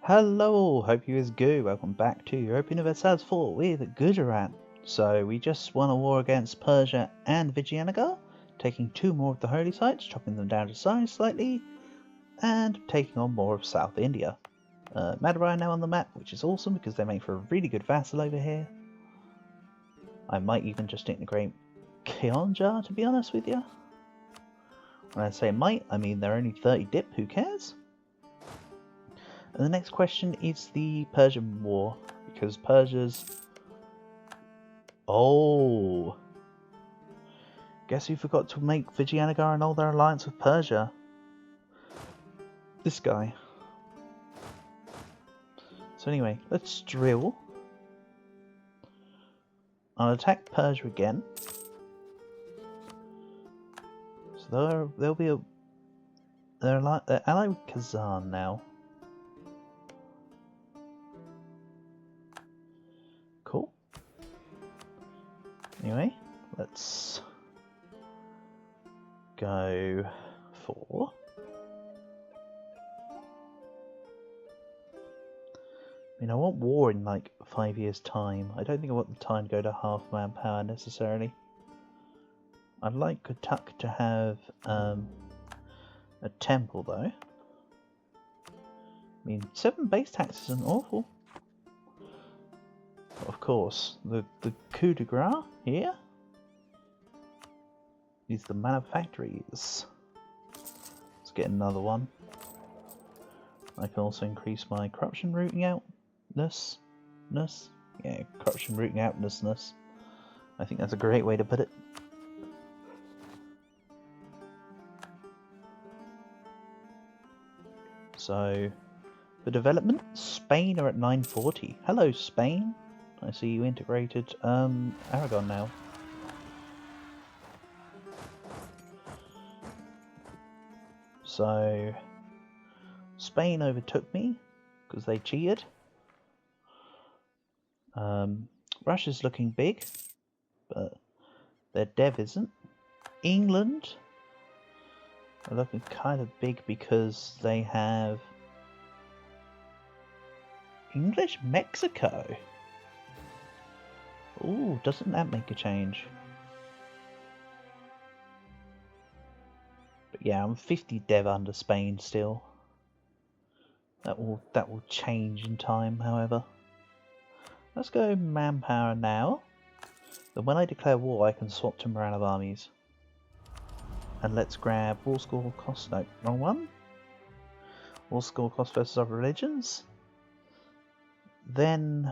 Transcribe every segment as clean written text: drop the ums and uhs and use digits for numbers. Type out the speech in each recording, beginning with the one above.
Hello, hope you is good. Welcome back to Europe Universalis 4 with Gujarat. So we just won a war against Persia and Vijayanagar, taking two more of the holy sites, chopping them down to size slightly, and taking on more of South India. Madurai now on the map, which is awesome because they make for a really good vassal over here. I might even just integrate Kionja, to be honest with you. When I say might, I mean they're only 30 dip, who cares? And the next question is the Persian War, because Persia's... Oh! Guess who forgot to make Vijayanagar annul their alliance with Persia? This guy. So anyway, let's drill. I'll attack Persia again. So there'll be a... They're allied with Kazan now. Cool. Anyway, let's go for... I mean, I want war in like 5 years' time. I don't think I want the time to go to half manpower necessarily. I'd like Kutuk to have a temple though. I mean, 7 base tax isn't awful. Of course, the coup de grace here is the manufactories. Let's get another one. I can also increase my corruption rooting outness. Yeah, corruption rooting outness. I think that's a great way to put it. So, for development, Spain are at 940. Hello, Spain. I see you integrated Aragon now. So, Spain overtook me because they cheated. Russia's looking big, but their dev isn't. England are looking kind of big because they have English Mexico. Ooh, doesn't that make a change? But yeah, I'm 50 dev under Spain still. That will change in time, however. Let's go manpower now. Then when I declare war, I can swap to morale of armies. And let's grab war score cost. No, wrong one. War score cost versus other religions. Then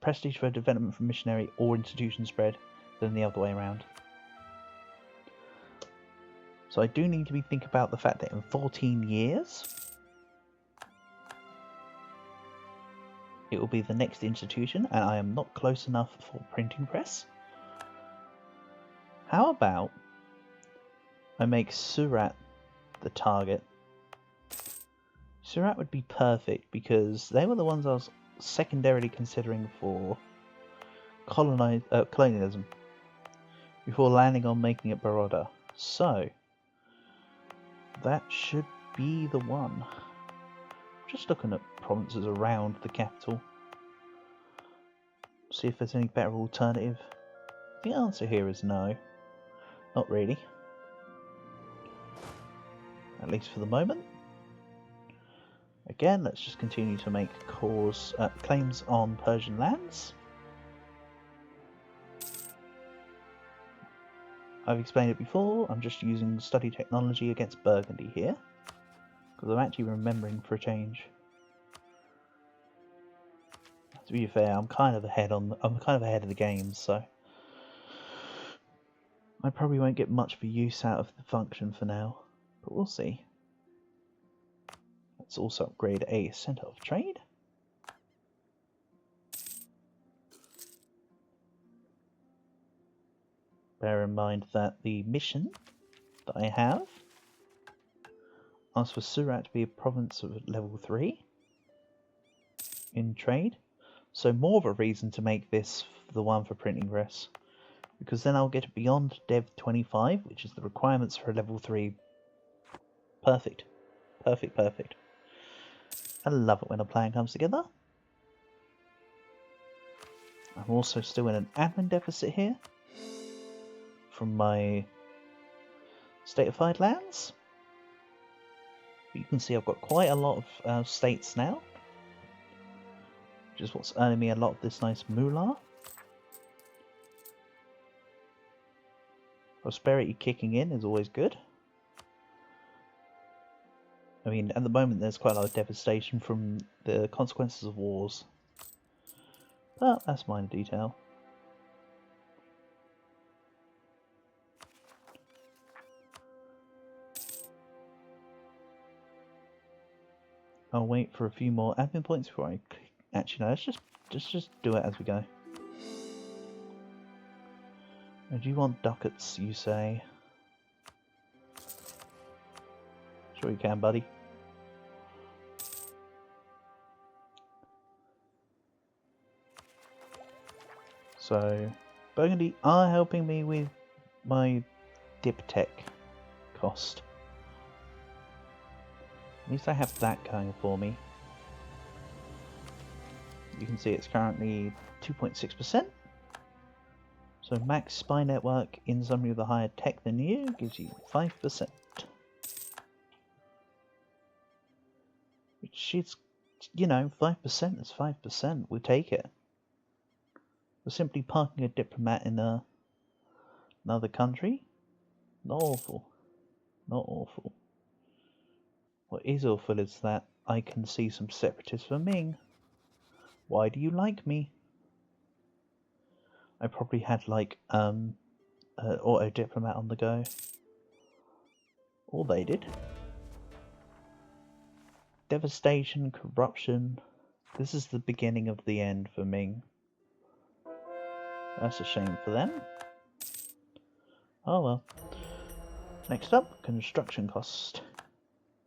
prestige for development from missionary or institution spread, than the other way around. So I do need to think about the fact that in 14 years it will be the next institution, and I am not close enough for printing press. How about I make Surat the target? Surat would be perfect because they were the ones I was secondarily considering for colonialism before landing on making it Baroda. So that should be the one. Just looking at provinces around the capital. See if there's any better alternative. The answer here is no. Not really. At least for the moment. Again, let's just continue to make claims on Persian lands. I've explained it before, I'm just using study technology against Burgundy here, because I'm actually remembering for a change. To be fair, I'm kind of ahead of the game, so I probably won't get much for use out of the function for now, but we'll see. Let's also upgrade a Centre of Trade. Bear in mind that the mission that I have asks for Surat to be a province of level 3 in trade. So more of a reason to make this the one for printing press, because then I'll get it beyond Dev 25, which is the requirements for a level 3. Perfect. I love it when a plan comes together. I'm also still in an admin deficit here from my statified lands. But you can see I've got quite a lot of states now, which is what's earning me a lot of this nice moolah. Prosperity kicking in is always good. I mean, at the moment there's quite a lot of devastation from the consequences of wars. But that's minor detail. I'll wait for a few more admin points before I... Actually, no, let's just do it as we go. And do you want ducats, you say? Sure you can, buddy. So, Burgundy are helping me with my diptech cost. At least I have that going for me. You can see it's currently 2.6%. So max spy network in somebody with a higher tech than you gives you 5%. Which is, you know, 5% is 5%. We take it. We're simply parking a diplomat in another country. Not awful. Not awful. What is awful is that I can see some separatists for Ming. Why do you like me? I probably had like auto diplomat on the go. All they did. Devastation, corruption. This is the beginning of the end for Ming. That's a shame for them. Oh well. Next up, construction cost.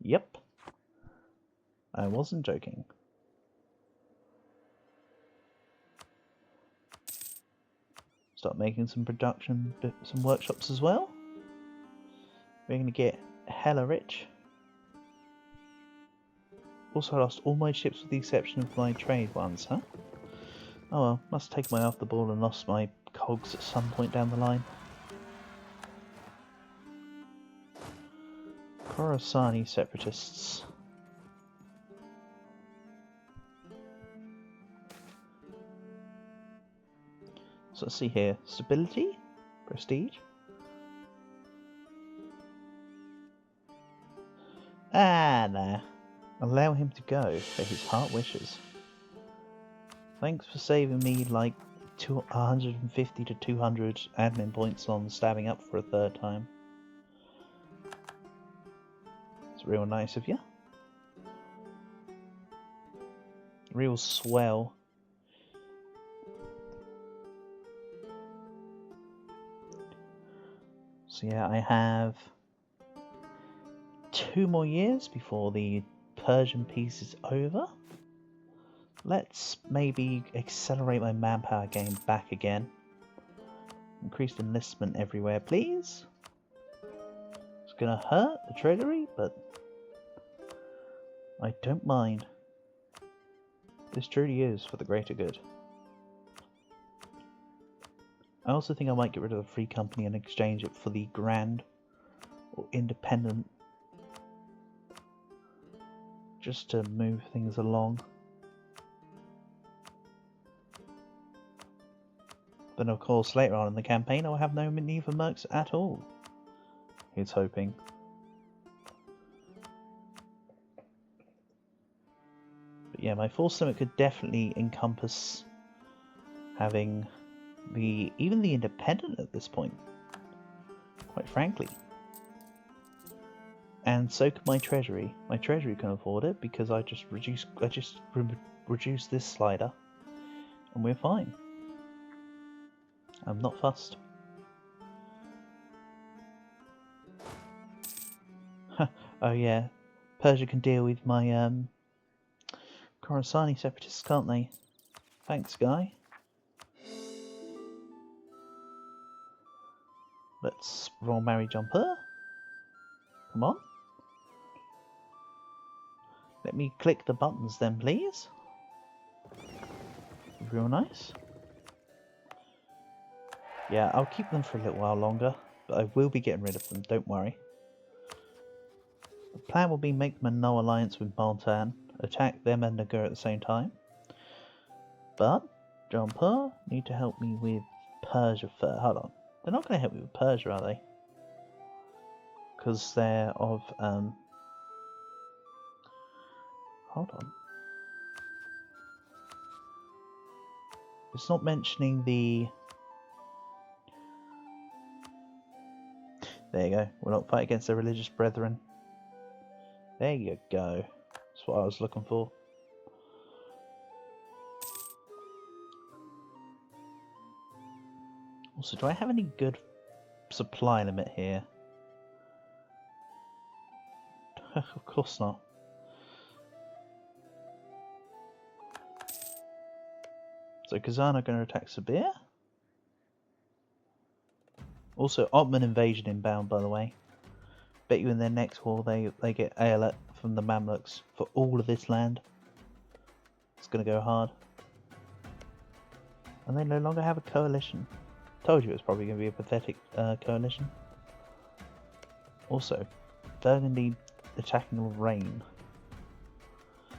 Yep. I wasn't joking. Start making some production, some workshops as well. We're going to get hella rich. Also, I lost all my ships with the exception of my trade ones, huh? Oh well, must take my off the ball and lost my cogs at some point down the line. Khorassani separatists. So let's see here. Stability? Prestige? Ah, nah. Allow him to go for his heart wishes. Thanks for saving me like 150 to 200 admin points on stabbing up for a third time. It's real nice of you. Real swell. So yeah, I have 2 more years before the Persian peace is over. Let's maybe accelerate my manpower gain back again. Increased enlistment everywhere, please. It's gonna hurt the treasury, but I don't mind. This truly is for the greater good. I also think I might get rid of the free company and exchange it for the grand or independent, just to move things along. Then of course later on in the campaign I will have no need for mercs at all. He's hoping. But yeah, my force limit could definitely encompass having even the independent at this point, quite frankly. And so could my treasury. My treasury can afford it because I just reduce this slider and we're fine. I'm not fussed. Oh yeah, Persia can deal with my Khorassani separatists, can't they? Thanks, guy. Let's roll marry jumper. Come on. Let me click the buttons then, please. Real nice. Yeah, I'll keep them for a little while longer, but I will be getting rid of them, don't worry. The plan will be make them a no alliance with Baltan, attack them and Nagur at the same time. But, Jumper, need to help me with Persia first. Hold on. They're not going to help me with Persia, are they? Because they're of, hold on. It's not mentioning the... There you go. We'll not fight against their religious brethren. There you go. That's what I was looking for. Also, do I have any good supply limit here? Of course not. So Kazan are going to attack Sabir. Also, Ottoman invasion inbound, by the way. Bet you in their next war they get Aelet from the Mamluks for all of this land. It's going to go hard. And they no longer have a coalition. Told you it was probably going to be a pathetic coalition. Also, Burgundy attacking Lorraine.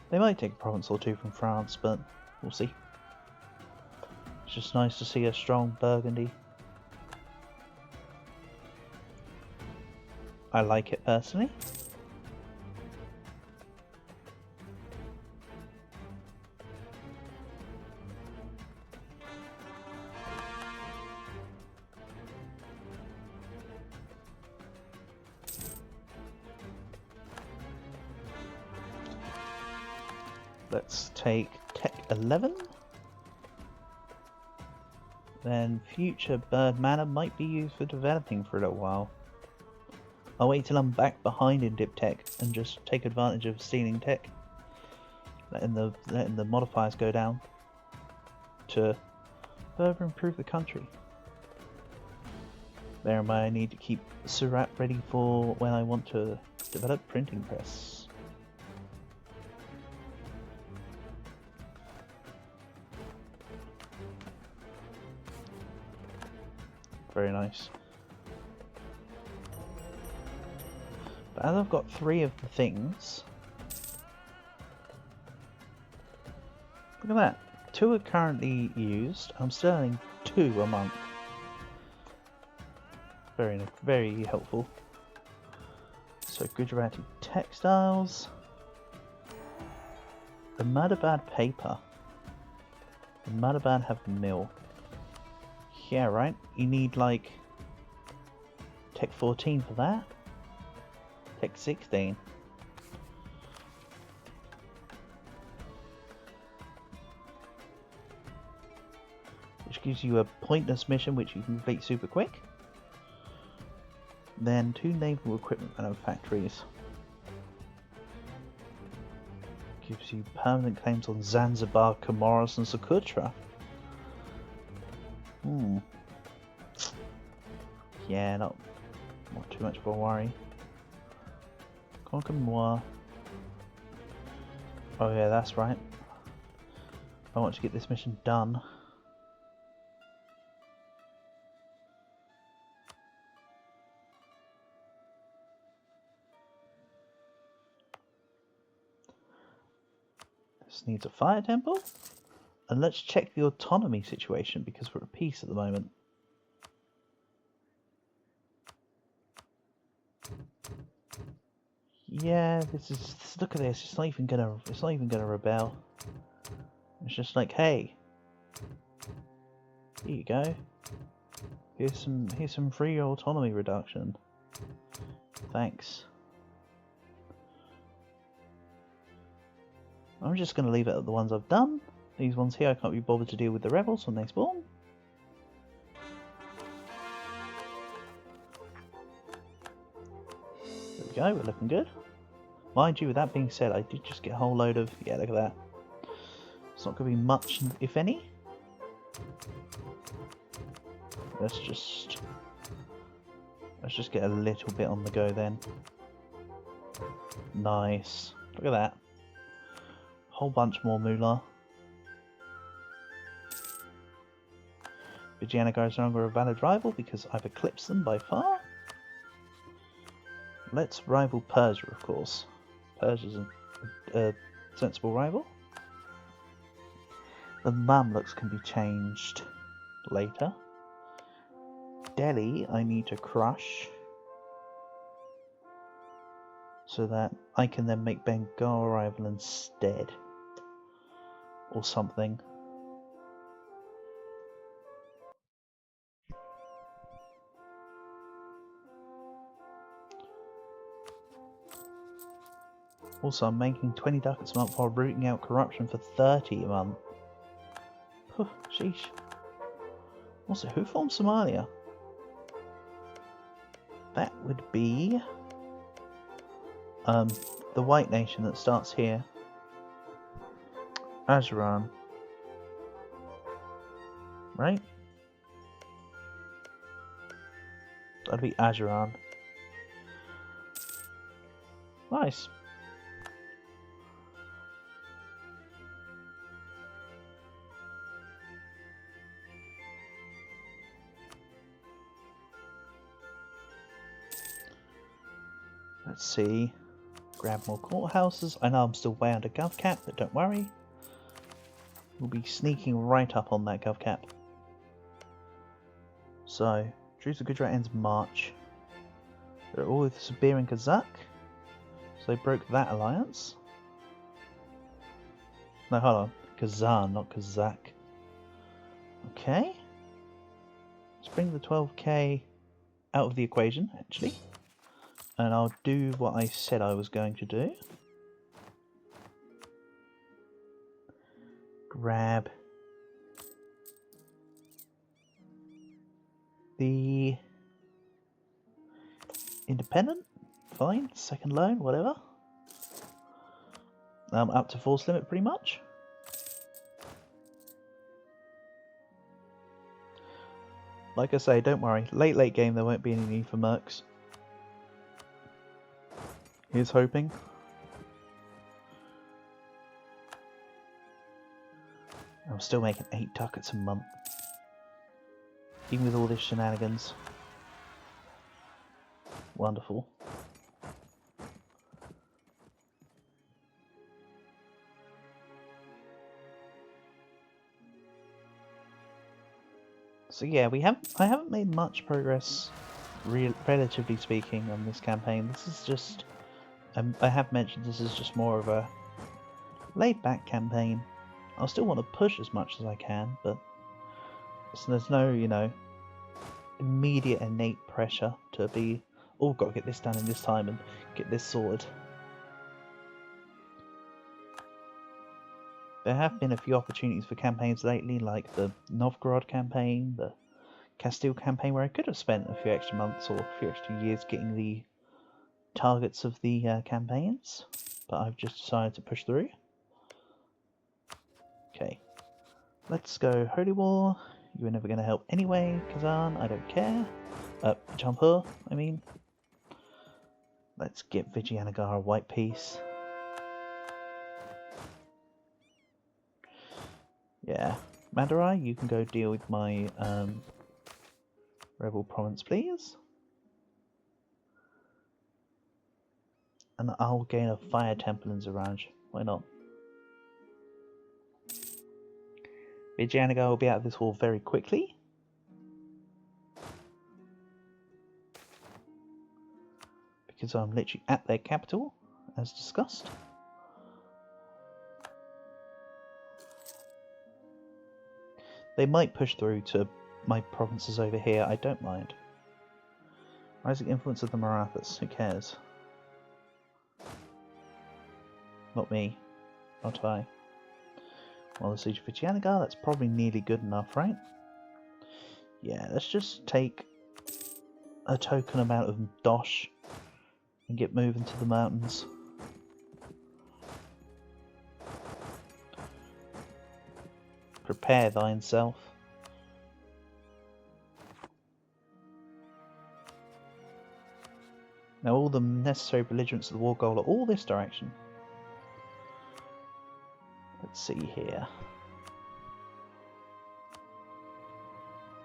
They might take a province or two from France, but we'll see. It's just nice to see a strong Burgundy. I like it personally. Let's take Tech 11. Then future bird mana might be used for developing for a little while. I'll wait till I'm back behind in Dip Tech and just take advantage of stealing tech. Letting the modifiers go down to further improve the country. Bear in mind I need to keep Surat ready for when I want to develop printing press. Very nice. But as I've got 3 of the things, look at that. 2 are currently used. I'm selling 2 a month. Very, very helpful. So Gujarati textiles. The Madabad paper. The Madabad have mill. Yeah, right. You need like Tech 14 for that. Tech 16. Which gives you a pointless mission which you can complete super quick. Then 2 naval equipment manufactories. Gives you permanent claims on Zanzibar, Comoros and Socotra. Yeah, not too much of a worry. Conquer more. Oh yeah, that's right. I want to get this mission done. This needs a fire temple. And let's check the autonomy situation because we're at peace at the moment. Yeah, this is, look at this. It's not even gonna rebel. It's just like, hey, here you go. Here's some free autonomy reduction. Thanks. I'm just gonna leave it at the ones I've done. These ones here I can't be bothered to deal with the rebels when they spawn. There we go, we're looking good. Mind you, with that being said, I did just get a whole load of... Yeah, look at that. It's not going to be much, if any. Let's just get a little bit on the go then. Nice. Look at that. Whole bunch more moolah. Vigianagar is no longer a valid rival because I've eclipsed them by far. Let's rival Persia, of course. Persia's a sensible rival. The Mamluks can be changed later. Delhi I need to crush so that I can then make Bengal a rival instead. Or something. Also, I'm making 20 ducats a month while rooting out corruption for 30 a month. Sheesh. Also, who formed Somalia? That would be the white nation that starts here. Azeran. Right? That'd be Azeran. Nice. Let's see. Grab more courthouses. I know I'm still way under gov cap, but don't worry. We'll be sneaking right up on that gov cap. So, Truce of Gujarat ends March. They're all with Sabir and Kazakh. So they broke that alliance. No, hold on. Kazan, not Kazakh. Okay. Let's bring the 12k out of the equation, actually. And I'll do what I said I was going to do. Grab the independent, fine, second loan, whatever. Up to force limit pretty much. Like I say, don't worry, late game there won't be any need for mercs. Here's hoping. I'm still making 8 ducats a month. Even with all this shenanigans. Wonderful. So yeah, I haven't made much progress, relatively speaking, on this campaign. This is just, I have mentioned this is just more of a laid-back campaign. I'll still want to push as much as I can, but so there's no, you know, immediate innate pressure to be, oh, got to get this done in this time and get this sorted. There have been a few opportunities for campaigns lately, like the Novgorod campaign, the Castile campaign, where I could have spent a few extra months or a few extra years getting the targets of the campaigns, but I've just decided to push through. Okay, let's go Holy War. You were never going to help anyway, Kazan, I don't care. Jampur, I mean. Let's get Vijayanagara a white piece. Yeah, Madurai, you can go deal with my rebel province, please. And I'll gain a fire temple in Zaraj. Why not? Vijayanagara will be out of this war very quickly. Because I'm literally at their capital, as discussed. They might push through to my provinces over here, I don't mind. Rising influence of the Marathas, who cares? Not me. Not I. Well, the Siege of Vijayanagara, that's probably nearly good enough, right? Yeah, let's just take a token amount of dosh and get moving to the mountains. Prepare thine self. Now all the necessary belligerents of the war goal are all this direction. Let's see here.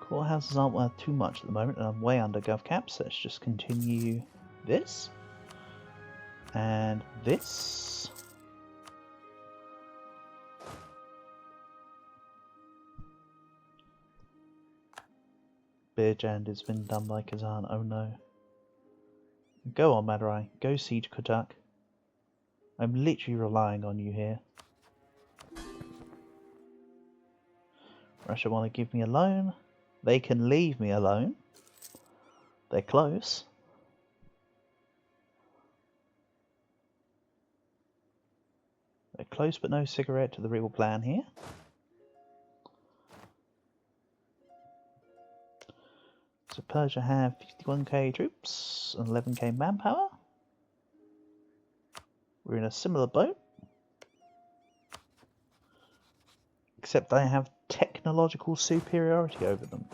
Courthouses aren't worth too much at the moment, and I'm way under gov cap, so let's just continue this. And this. Beer Jand has been done by Kazan, oh no. Go on, Madurai, go siege Kutak. I'm literally relying on you here. Russia want to give me a loan. They can leave me alone. They're close. They're close but no cigarette to the real plan here. So Persia have 51k troops and 11k manpower. We're in a similar boat. Except I have technological superiority over them.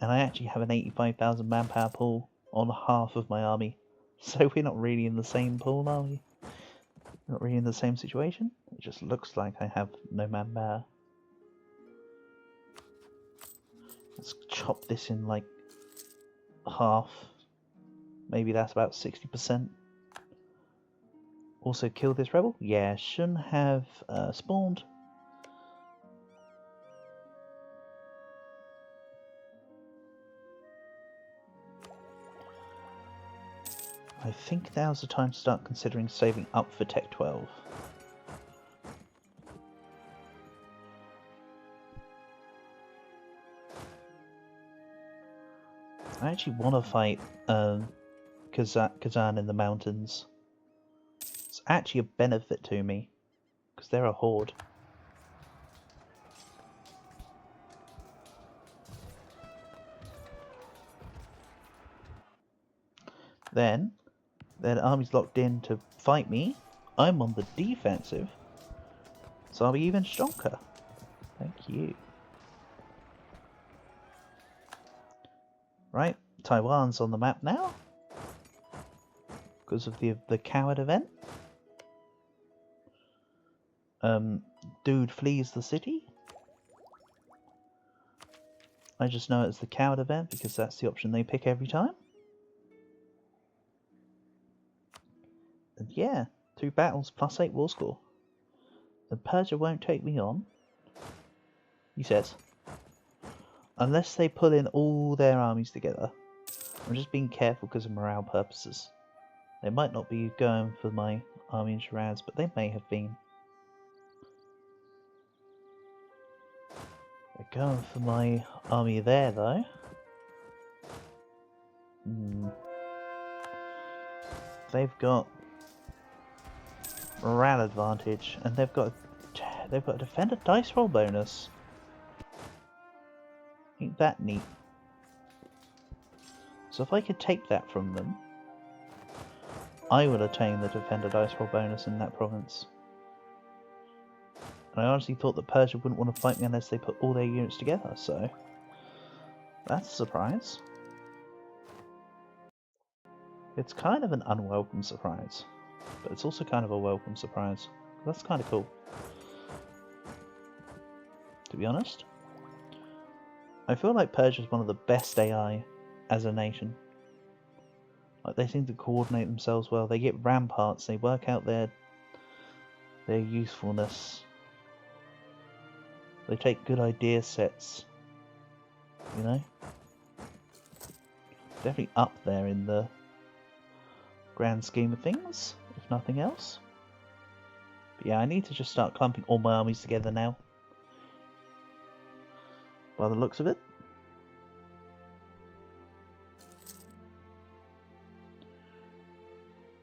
And I actually have an 85,000 manpower pool on half of my army. So we're not really in the same pool, are we? We're not really in the same situation. It just looks like I have no manpower. Let's chop this in like half. Maybe that's about 60%. Also kill this rebel? Yeah, shouldn't have spawned. I think now's the time to start considering saving up for Tech 12. I actually want to fight Kazan in the mountains. It's actually a benefit to me, because they're a horde. Then, their army's locked in to fight me. I'm on the defensive, so I'll be even stronger. Thank you. Right, Taiwan's on the map now because of the coward event. Dude flees the city. I just know it's the coward event because that's the option they pick every time. And yeah, 2 battles plus 8 war score. And Persia won't take me on, he says, unless they pull in all their armies together. I'm just being careful because of morale purposes. They might not be going for my army in Shiraz, but they may have been. They're going for my army there, though. They've got morale advantage, and they've got a defender dice roll bonus. Ain't that neat? So if I could take that from them, I would attain the defender dice roll bonus in that province. And I honestly thought that Persia wouldn't want to fight me unless they put all their units together, so that's a surprise. It's kind of an unwelcome surprise, but it's also kind of a welcome surprise. That's kind of cool, to be honest. I feel like Persia is one of the best AI as a nation. Like, they seem to coordinate themselves well. They get ramparts, they work out their usefulness. They take good idea sets, you know? Definitely up there in the grand scheme of things, if nothing else. But yeah, I need to just start clumping all my armies together now, by the looks of it.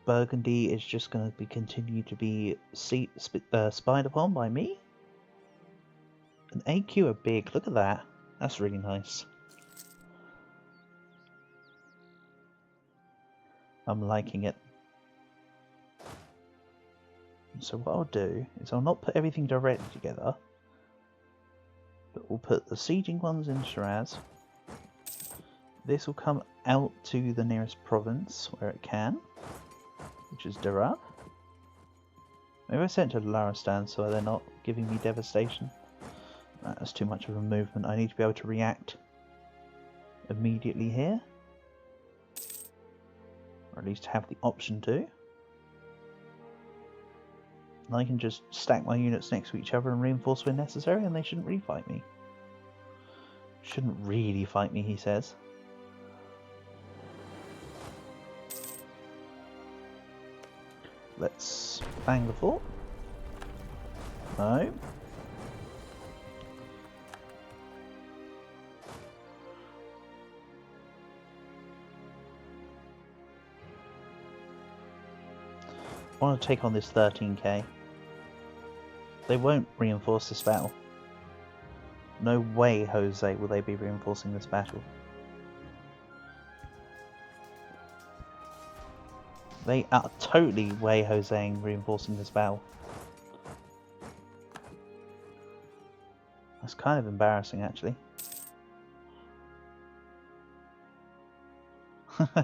Burgundy is just going to be continue to be spied upon by me. And AQ are big, look at that. That's really nice. I'm liking it. So what I'll do is I'll not put everything directly together, but we'll put the sieging ones in Shiraz. This will come out to the nearest province where it can, which is Darab. Maybe I sent to Laristan so they're not giving me devastation. That's too much of a movement. I need to be able to react immediately here. Or at least have the option to. And I can just stack my units next to each other and reinforce when necessary, and they shouldn't really fight me. Shouldn't really fight me, he says. Let's bang the fort. No. I want to take on this 13k. They won't reinforce this battle. No way, Jose, will they be reinforcing this battle. They are totally way Joseing reinforcing this battle. That's kind of embarrassing, actually. Oh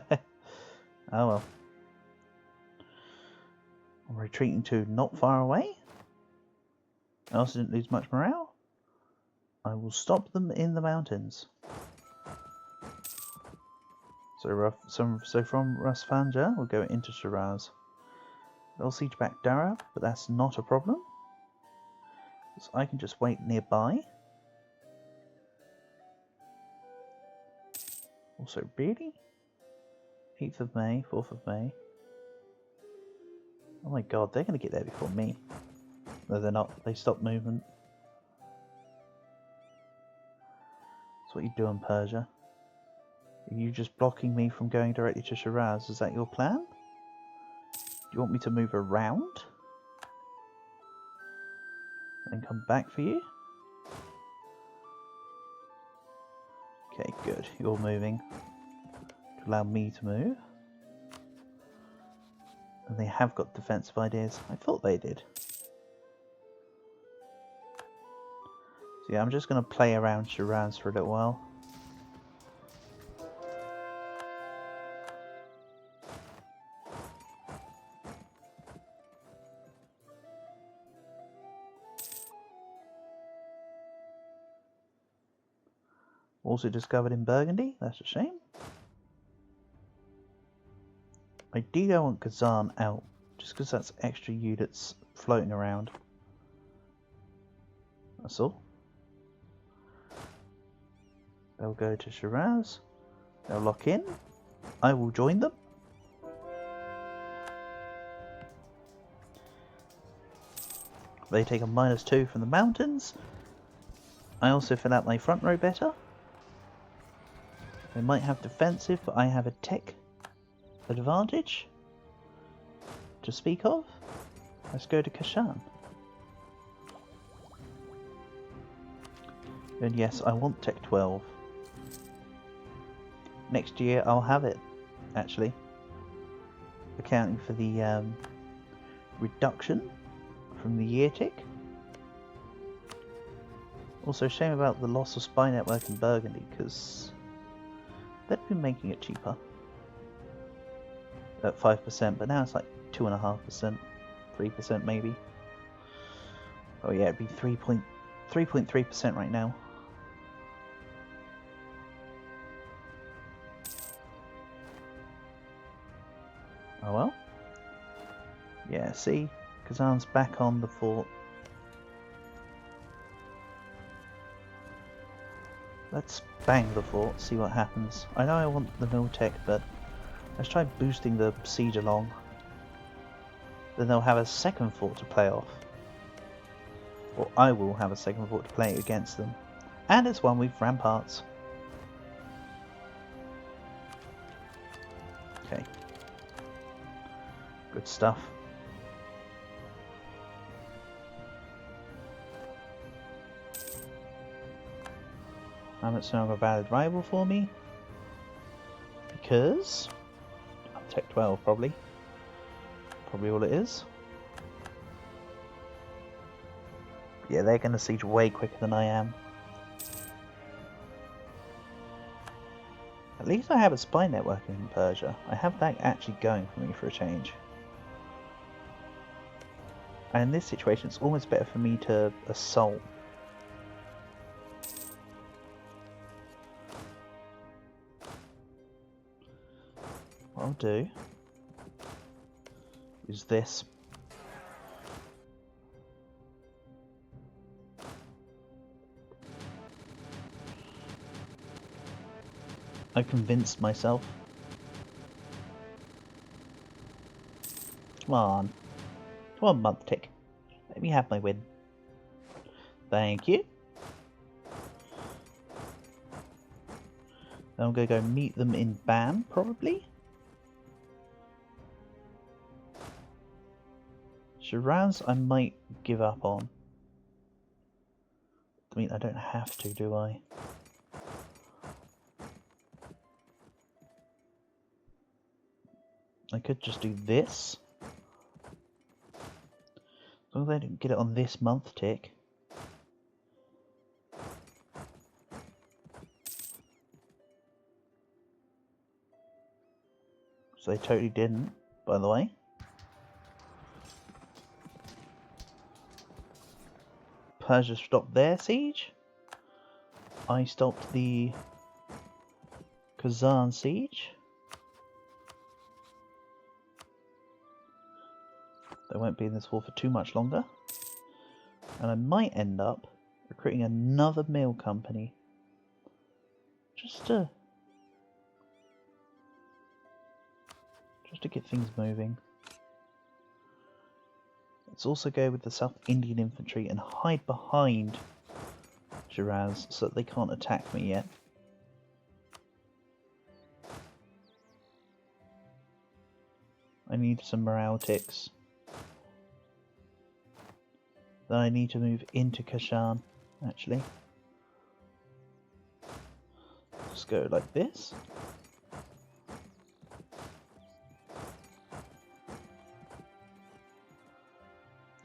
well. I'm retreating to not far away. I also didn't lose much morale. I will stop them in the mountains. So from Rasfanja, we'll go into Shiraz. They'll siege back Dara, but that's not a problem. So I can just wait nearby. Also, really? 8th of May, 4th of May. Oh my god, they're going to get there before me. No, they're not. They stopped movement. That's what you do in Persia. Are you just blocking me from going directly to Shiraz? Is that your plan? Do you want me to move around? And come back for you? Okay, good. You're moving to allow me to move. And they have got defensive ideas. I thought they did. So yeah, I'm just going to play around Shiraz for a little while. Also discovered in Burgundy, that's a shame. Ideally I want Kazan out, just because that's extra units floating around. That's all. They'll go to Shiraz, they'll lock in, I will join them. They take a -2 from the mountains. I also fill out my front row better. They might have defensive, but I have a tech advantage to speak of. Let's go to Kashan. And yes, I want tech 12. Next year I'll have it, actually. Accounting for the reduction from the year tick. Also, shame about the loss of spy network in Burgundy, because they'd been making it cheaper at 5%, but now it's like 2.5%, 3% maybe. Oh yeah, it'd be 3.3% right now. Oh well. Yeah, see, Kazan's back on the fort. Let's bang the fort, see what happens. I know I want the mill tech, but let's try boosting the siege along. Then they'll have a second fort to play off. Or I will have a second fort to play against them. And it's one with ramparts. Okay. Good stuff. It's no longer a valid rival for me. Because I'm Tech 12 probably. Probably all it is. Yeah, they're going to siege way quicker than I am. At least I have a spy network in Persia. I have that actually going for me for a change. And in this situation, it's almost better for me to assault. What I'll do is this. I've convinced myself. Come on. Come on, month tick. Let me have my win. Thank you. Then I'm going to go meet them in Ban, probably. Shiraz I might give up on. I mean, I don't have to, do I? I could just do this. As long as I don't get it on this month tick. So they totally didn't, by the way. Persia stopped their siege. I stopped the Kazan siege. They won't be in this war for too much longer. And I might end up recruiting another mail company. Just to get things moving. Let's also go with the South Indian infantry and hide behind Shiraz so that they can't attack me yet. I need some morale ticks. Then I need to move into Kashan, actually. Just go like this.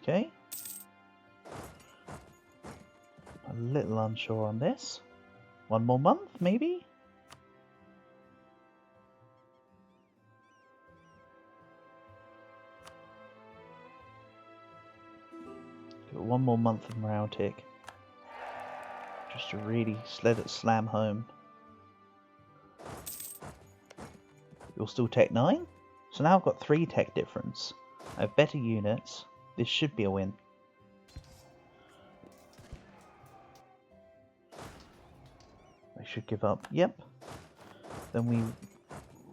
Okay. A little unsure on this. One more month, maybe? Got one more month of morale tick. Just to really let it slam home. You're still Tech 9? So now I've got 3 tech difference. I have better units. This should be a win. I should give up. Yep. Then we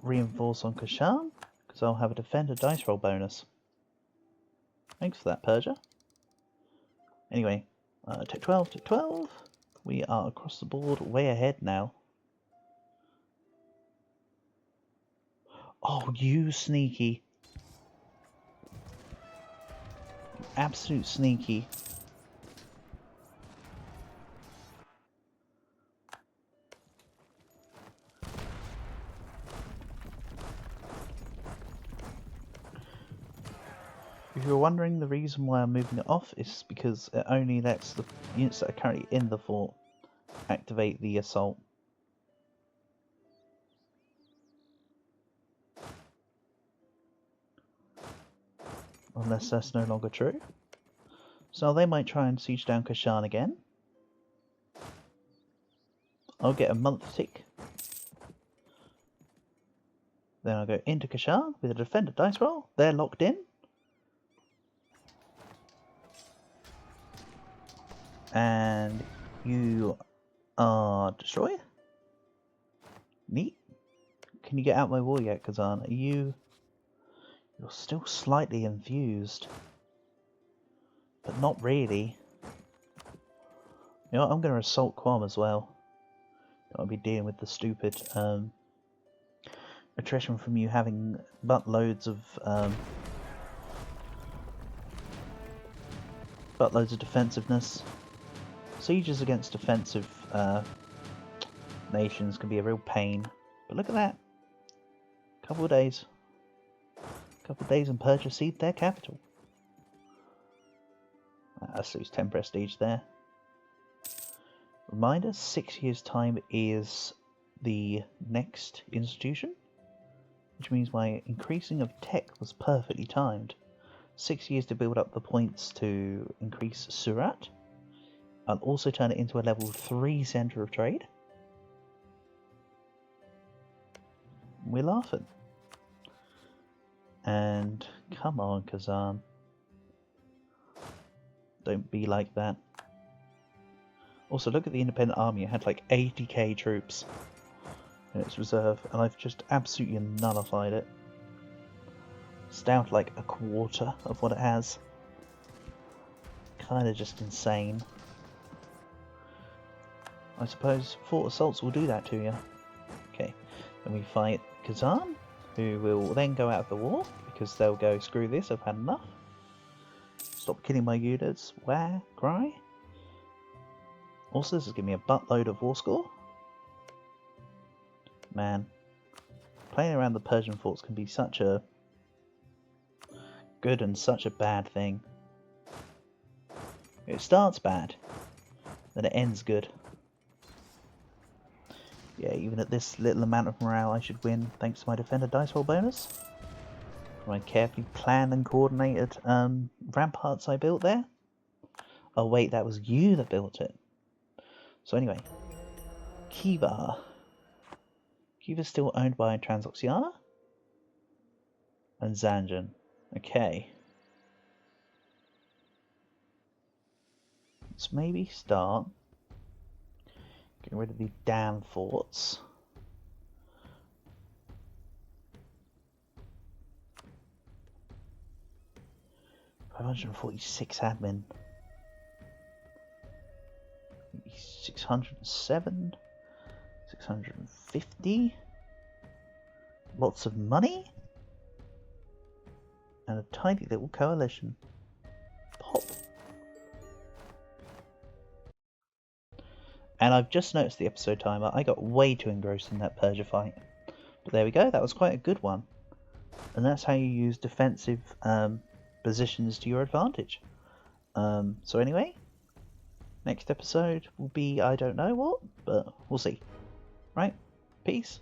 reinforce on Kashan, because I'll have a defender dice roll bonus. Thanks for that, Persia. Anyway, Tech 12, Tech 12. We are across the board, way ahead now. Oh, you sneaky. Absolute sneaky. If you're wondering, the reason why I'm moving it off is because it only lets the units that are currently in the fort activate the assault. Unless that's no longer true. So they might try and siege down Kashan again. I'll get a month tick. Then I'll go into Kashan with a defender dice roll. They're locked in. And you are destroyed. Neat. Can you get out my wall yet, Kazan? Are you... You're still slightly infused. But not really. You know what, I'm going to assault Quam as well. I'll be dealing with the stupid attrition from you having buttloads of defensiveness. Sieges against defensive nations can be a real pain. But look at that. Couple of days and Persia cede their capital. Let's lose 10 prestige there. Reminder, 6 years' time is the next institution, which means my increasing of tech was perfectly timed. 6 years to build up the points to increase Surat. I'll also turn it into a level 3 centre of trade. We're laughing. And come on, Kazan. Don't be like that. Also, look at the independent army. It had like 80k troops in its reserve, and I've just absolutely nullified it. It's down to like a quarter of what it has. Kind of just insane. I suppose fort assaults will do that to you. Okay, then we fight Kazan, who will then go out of the war, because they'll go, screw this, I've had enough. Stop killing my units. Where? Cry? Also, this is giving me a buttload of war score. Man, playing around the Persian forts can be such a good and such a bad thing. It starts bad, then it ends good. Yeah, even at this little amount of morale I should win thanks to my defender dice roll bonus. My carefully planned and coordinated ramparts I built there. Oh wait, that was you that built it. So anyway, Khiva. Khiva's still owned by Transoxiana and Zanjan. Okay. Let's maybe start getting rid of the damn forts. $546 admin. 607. 650. Lots of money. And a tiny little coalition. Pop. And I've just noticed the episode timer. I got way too engrossed in that Persia fight. But there we go, that was quite a good one. And that's how you use defensive positions to your advantage. So anyway, next episode will be I don't know what, but we'll see. Right? Peace.